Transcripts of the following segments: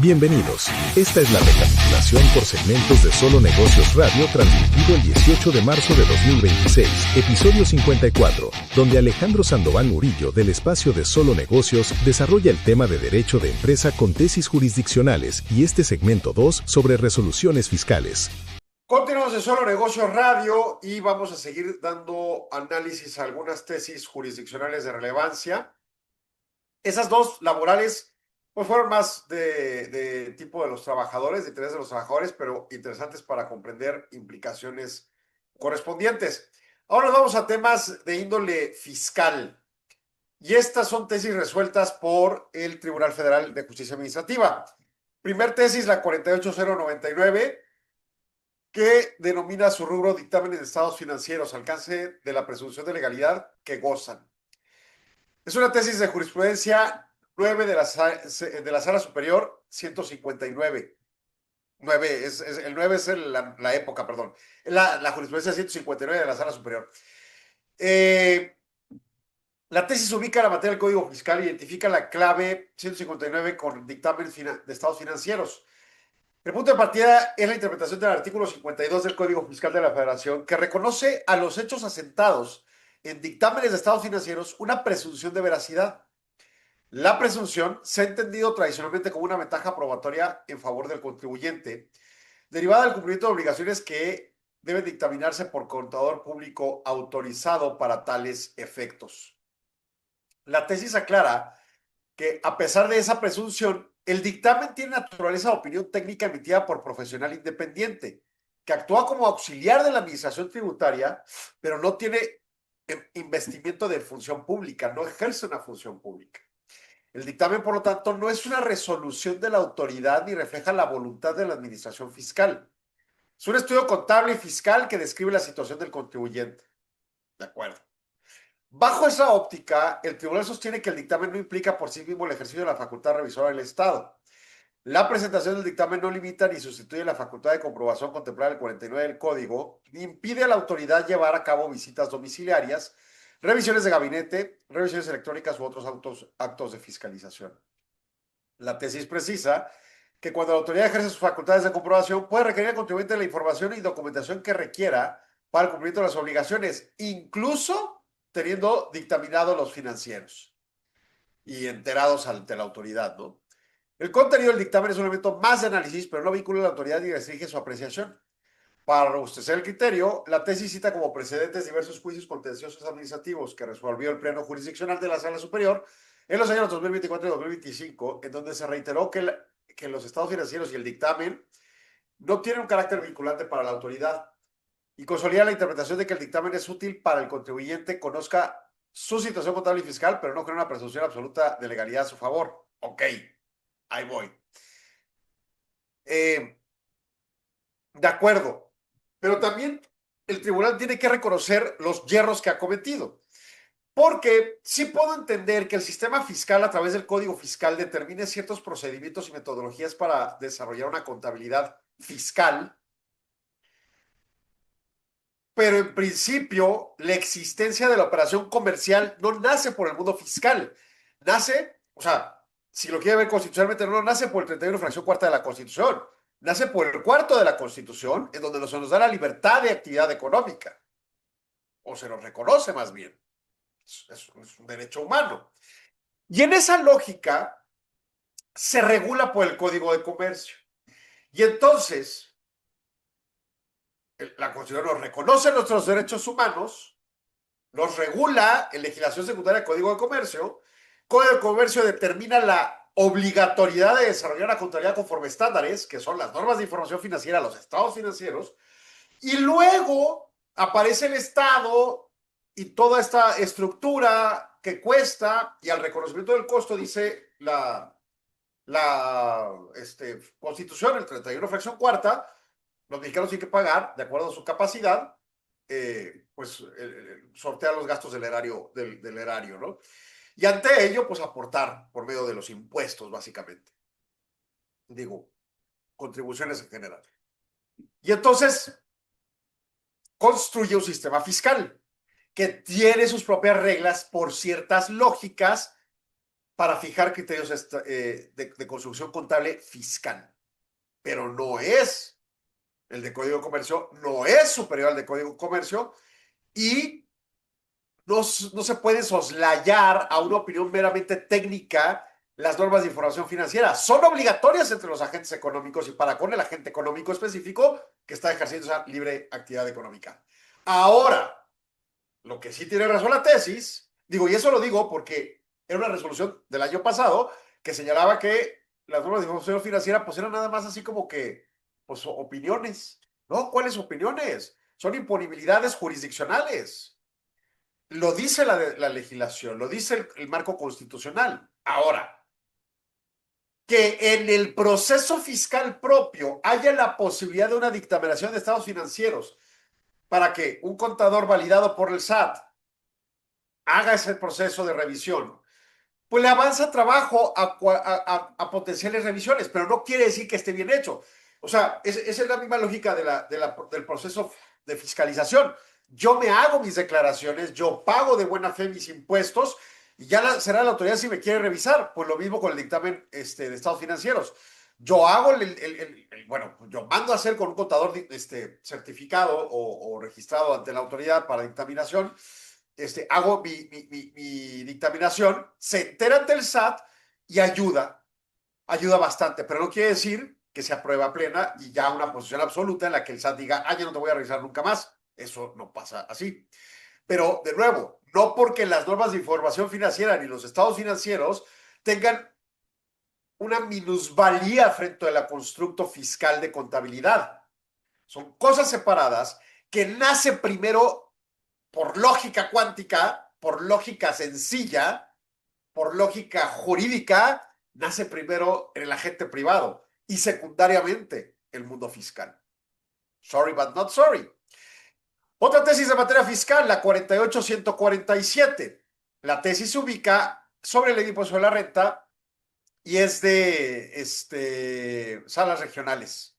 Bienvenidos. Esta es la recapitulación por segmentos de Solo Negocios Radio transmitido el 18 de marzo de 2026, episodio 54, donde Alejandro Sandoval Murillo del espacio de Solo Negocios desarrolla el tema de derecho de empresa con tesis jurisdiccionales y este segmento 2 sobre resoluciones fiscales. Continuamos en Solo Negocios Radio y vamos a seguir dando análisis a algunas tesis jurisdiccionales de relevancia. Esas dos laborales pues fueron más de tipo de los trabajadores, de interés de los trabajadores, pero interesantes para comprender implicaciones correspondientes. Ahora nos vamos a temas de índole fiscal. Y estas son tesis resueltas por el Tribunal Federal de Justicia Administrativa. Primer tesis, la 48099, que denomina su rubro dictámenes de estados financieros, alcance de la presunción de legalidad que gozan. Es una tesis de jurisprudencia 9 de la Sala Superior 159. El 9 es la época, perdón. La jurisprudencia 159 de la Sala Superior. La tesis ubica la materia del Código Fiscal, identifica la clave 159 con dictámenes de estados financieros. El punto de partida es la interpretación del artículo 52 del Código Fiscal de la Federación, que reconoce a los hechos asentados en dictámenes de estados financieros una presunción de veracidad. La presunción se ha entendido tradicionalmente como una ventaja probatoria en favor del contribuyente, derivada del cumplimiento de obligaciones que deben dictaminarse por contador público autorizado para tales efectos. La tesis aclara que, a pesar de esa presunción, el dictamen tiene naturaleza de opinión técnica emitida por profesional independiente, que actúa como auxiliar de la administración tributaria, pero no tiene investimiento de función pública, no ejerce una función pública. El dictamen, por lo tanto, no es una resolución de la autoridad ni refleja la voluntad de la administración fiscal. Es un estudio contable y fiscal que describe la situación del contribuyente. De acuerdo. Bajo esa óptica, el tribunal sostiene que el dictamen no implica por sí mismo el ejercicio de la facultad revisora del Estado. La presentación del dictamen no limita ni sustituye la facultad de comprobación contemplada en el 49 del Código, ni impide a la autoridad llevar a cabo visitas domiciliarias, revisiones de gabinete, revisiones electrónicas u otros actos de fiscalización. La tesis precisa que cuando la autoridad ejerce sus facultades de comprobación, puede requerir al contribuyente la información y documentación que requiera para el cumplimiento de las obligaciones, incluso teniendo dictaminado los financieros y enterados ante la autoridad, ¿no? El contenido del dictamen es un elemento más de análisis, pero no vincula a la autoridad ni restringe su apreciación. Para robustecer el criterio, la tesis cita como precedentes diversos juicios contenciosos administrativos que resolvió el Pleno Jurisdiccional de la Sala Superior en los años 2024 y 2025, en donde se reiteró que los estados financieros y el dictamen no tienen un carácter vinculante para la autoridad y consolida la interpretación de que el dictamen es útil para el contribuyente conozca su situación contable y fiscal, pero no crea una presunción absoluta de legalidad a su favor. Ok, ahí voy. De acuerdo. Pero también el tribunal tiene que reconocer los yerros que ha cometido. Porque sí puedo entender que el sistema fiscal a través del Código Fiscal determine ciertos procedimientos y metodologías para desarrollar una contabilidad fiscal, pero en principio la existencia de la operación comercial no nace por el mundo fiscal. Nace, o sea, si lo quiere ver constitucionalmente, no nace por el 31 fracción cuarta de la Constitución. Nace por el cuarto de la Constitución, en donde se nos da la libertad de actividad económica, o se nos reconoce más bien. Es un derecho humano. Y en esa lógica se regula por el Código de Comercio. Y entonces, la Constitución nos reconoce nuestros derechos humanos, nos regula en legislación secundaria del Código de Comercio. El Código de Comercio determina la obligatoriedad de desarrollar la contabilidad conforme estándares, que son las normas de información financiera, los estados financieros, y luego aparece el Estado y toda esta estructura que cuesta, y al reconocimiento del costo dice la Constitución, el 31 fracción cuarta, los mexicanos tienen que pagar, de acuerdo a su capacidad, sortear los gastos del erario, ¿no? Y ante ello, pues aportar por medio de los impuestos, básicamente. Digo, contribuciones en general. Y entonces, construye un sistema fiscal que tiene sus propias reglas por ciertas lógicas para fijar criterios de construcción contable fiscal, pero no es el de Código de Comercio, no es superior al de Código de Comercio y no se puede soslayar a una opinión meramente técnica las normas de información financiera. Son obligatorias entre los agentes económicos y para con el agente económico específico que está ejerciendo esa libre actividad económica. Ahora, lo que sí tiene razón la tesis, digo, y eso lo digo porque era una resolución del año pasado que señalaba que las normas de información financiera pues eran nada más así como que pues opiniones. ¿No? ¿Cuáles opiniones? Son imponibilidades jurisdiccionales. Lo dice la legislación, lo dice el marco constitucional. Ahora, que en el proceso fiscal propio haya la posibilidad de una dictaminación de estados financieros para que un contador validado por el SAT haga ese proceso de revisión, pues le avanza trabajo a potenciales revisiones, pero no quiere decir que esté bien hecho. O sea, esa es la misma lógica del proceso de fiscalización. Yo me hago mis declaraciones, yo pago de buena fe mis impuestos y ya será la autoridad si me quiere revisar. Pues lo mismo con el dictamen de estados financieros. Yo hago bueno, yo mando a hacer con un contador certificado o registrado ante la autoridad para dictaminación, hago mi dictaminación, se entera ante el SAT y ayuda bastante, pero no quiere decir que sea prueba plena y ya una posición absoluta en la que el SAT diga, ah, ya no te voy a revisar nunca más. Eso no pasa así. Pero, de nuevo, no porque las normas de información financiera ni los estados financieros tengan una minusvalía frente a la constructo fiscal de contabilidad. Son cosas separadas que nacen primero por lógica cuántica, por lógica sencilla, por lógica jurídica, nace primero en el agente privado y secundariamente el mundo fiscal. Sorry, but not sorry. Otra tesis de materia fiscal, la 48147. La tesis se ubica sobre el impuesto de la renta y es de salas regionales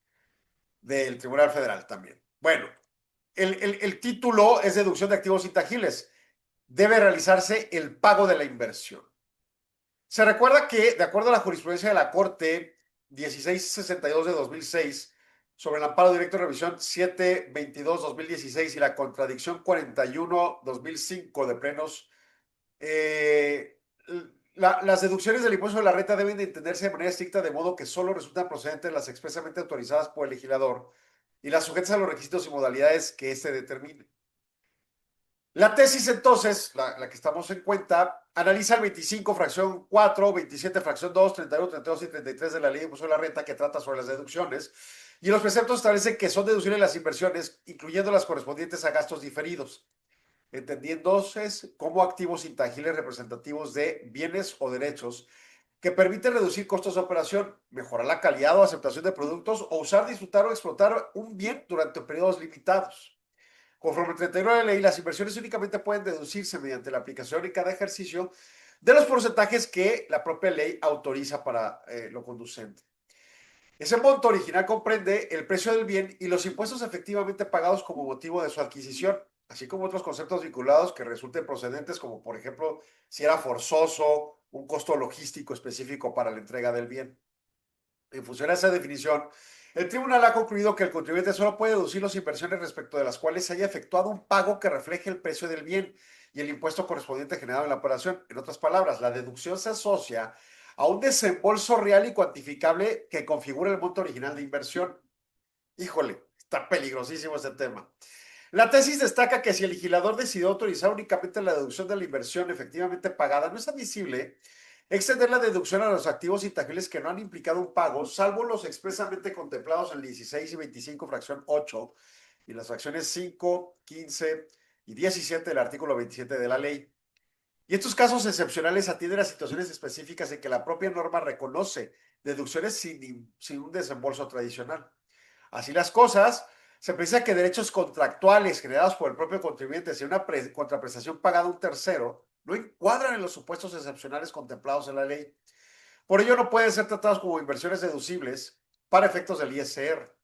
del Tribunal Federal también. Bueno, el título es deducción de activos intangibles. Debe realizarse el pago de la inversión. Se recuerda que, de acuerdo a la jurisprudencia de la Corte 1662 de 2006, sobre el amparo directo de revisión 722-2016 y la contradicción 41-2005 de plenos, las deducciones del impuesto de la renta deben de entenderse de manera estricta, de modo que solo resultan procedentes las expresamente autorizadas por el legislador y las sujetas a los requisitos y modalidades que éste determine. La tesis, entonces, la que estamos en cuenta, analiza el 25, fracción 4, 27, fracción 2, 31, 32 y 33 de la Ley de Impuesto de la Renta, que trata sobre las deducciones, y los preceptos establecen que son deducibles las inversiones, incluyendo las correspondientes a gastos diferidos, entendiéndose como activos intangibles representativos de bienes o derechos que permiten reducir costos de operación, mejorar la calidad o aceptación de productos o usar, disfrutar o explotar un bien durante periodos limitados. Conforme al 39 de la ley, las inversiones únicamente pueden deducirse mediante la aplicación en cada ejercicio de los porcentajes que la propia ley autoriza para lo conducente. Ese monto original comprende el precio del bien y los impuestos efectivamente pagados como motivo de su adquisición, así como otros conceptos vinculados que resulten procedentes, como por ejemplo si era forzoso, un costo logístico específico para la entrega del bien. En función a esa definición, el tribunal ha concluido que el contribuyente solo puede deducir las inversiones respecto de las cuales se haya efectuado un pago que refleje el precio del bien y el impuesto correspondiente generado en la operación. En otras palabras, la deducción se asocia a un desembolso real y cuantificable que configura el monto original de inversión. Híjole, está peligrosísimo este tema. La tesis destaca que si el legislador decidió autorizar únicamente la deducción de la inversión efectivamente pagada, no es admisible extender la deducción a los activos intangibles que no han implicado un pago, salvo los expresamente contemplados en el 16 y 25, fracción 8, y las fracciones 5, 15 y 17 del artículo 27 de la ley. Y estos casos excepcionales atienden a situaciones específicas en que la propia norma reconoce deducciones sin un desembolso tradicional. Así las cosas, se precisa que derechos contractuales generados por el propio contribuyente sin una contraprestación pagada a un tercero no encuadran en los supuestos excepcionales contemplados en la ley. Por ello, no pueden ser tratados como inversiones deducibles para efectos del ISR.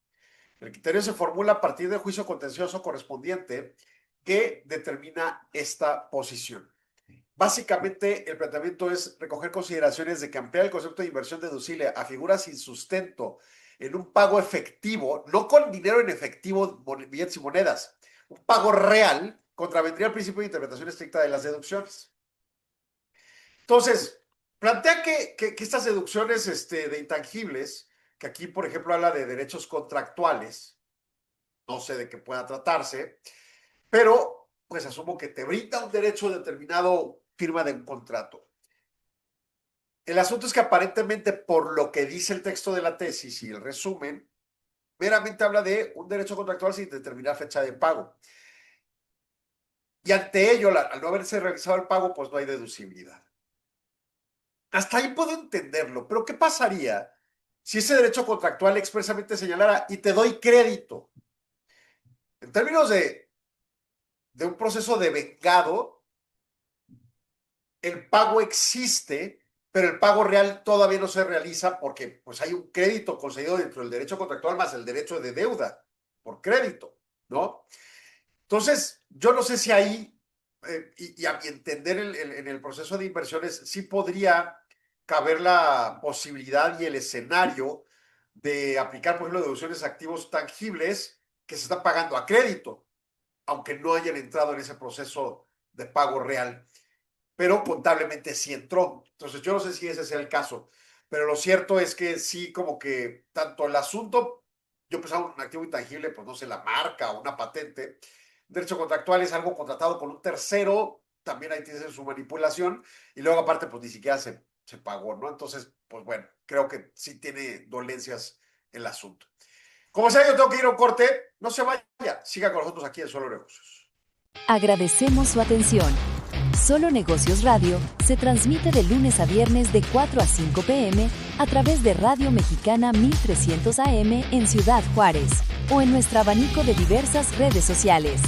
El criterio se formula a partir del juicio contencioso correspondiente que determina esta posición. Básicamente, el planteamiento es recoger consideraciones de que ampliar el concepto de inversión deducible a figuras sin sustento en un pago efectivo, no con dinero en efectivo, billetes y monedas, un pago real, contravendría el principio de interpretación estricta de las deducciones. Entonces, plantea que estas deducciones de intangibles, que aquí, por ejemplo, habla de derechos contractuales, no sé de qué pueda tratarse, pero pues asumo que te brinda un derecho determinado firma de un contrato. El asunto es que aparentemente, por lo que dice el texto de la tesis y el resumen, meramente habla de un derecho contractual sin determinar fecha de pago. Y ante ello, al no haberse realizado el pago, pues no hay deducibilidad. Hasta ahí puedo entenderlo, pero ¿qué pasaría si ese derecho contractual expresamente señalara y te doy crédito? En términos de un proceso de vengado, el pago existe, pero el pago real todavía no se realiza porque pues, hay un crédito concedido dentro del derecho contractual más el derecho de deuda por crédito, ¿no? Entonces, yo no sé si ahí, y a mi entender en el proceso de inversiones, sí podría caber la posibilidad y el escenario de aplicar, por ejemplo, deducciones a activos tangibles que se están pagando a crédito, aunque no hayan entrado en ese proceso de pago real, pero contablemente sí entró. Entonces, yo no sé si ese sea el caso, pero lo cierto es que sí, como que tanto el asunto, yo pensaba un activo intangible, pues no sé, la marca o una patente. Derecho contractual es algo contratado con un tercero, también ahí tiene su manipulación, y luego aparte, pues ni siquiera se pagó, ¿no? Entonces, pues bueno, creo que sí tiene dolencias el asunto. Como sea, yo tengo que ir a un corte, no se vaya, siga con nosotros aquí en Solo Negocios. Agradecemos su atención. Solo Negocios Radio se transmite de lunes a viernes de 4 a 5 p.m. a través de Radio Mexicana 1300 AM en Ciudad Juárez o en nuestro abanico de diversas redes sociales.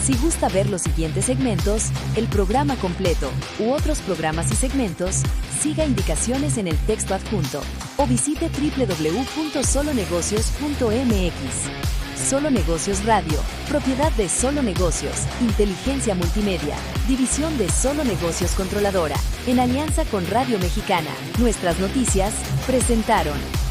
Si gusta ver los siguientes segmentos, el programa completo u otros programas y segmentos, siga indicaciones en el texto adjunto o visite www.solonegocios.mx. Solo Negocios Radio, propiedad de Solo Negocios, Inteligencia Multimedia, división de Solo Negocios Controladora, en alianza con Radio Mexicana. Nuestras noticias presentaron.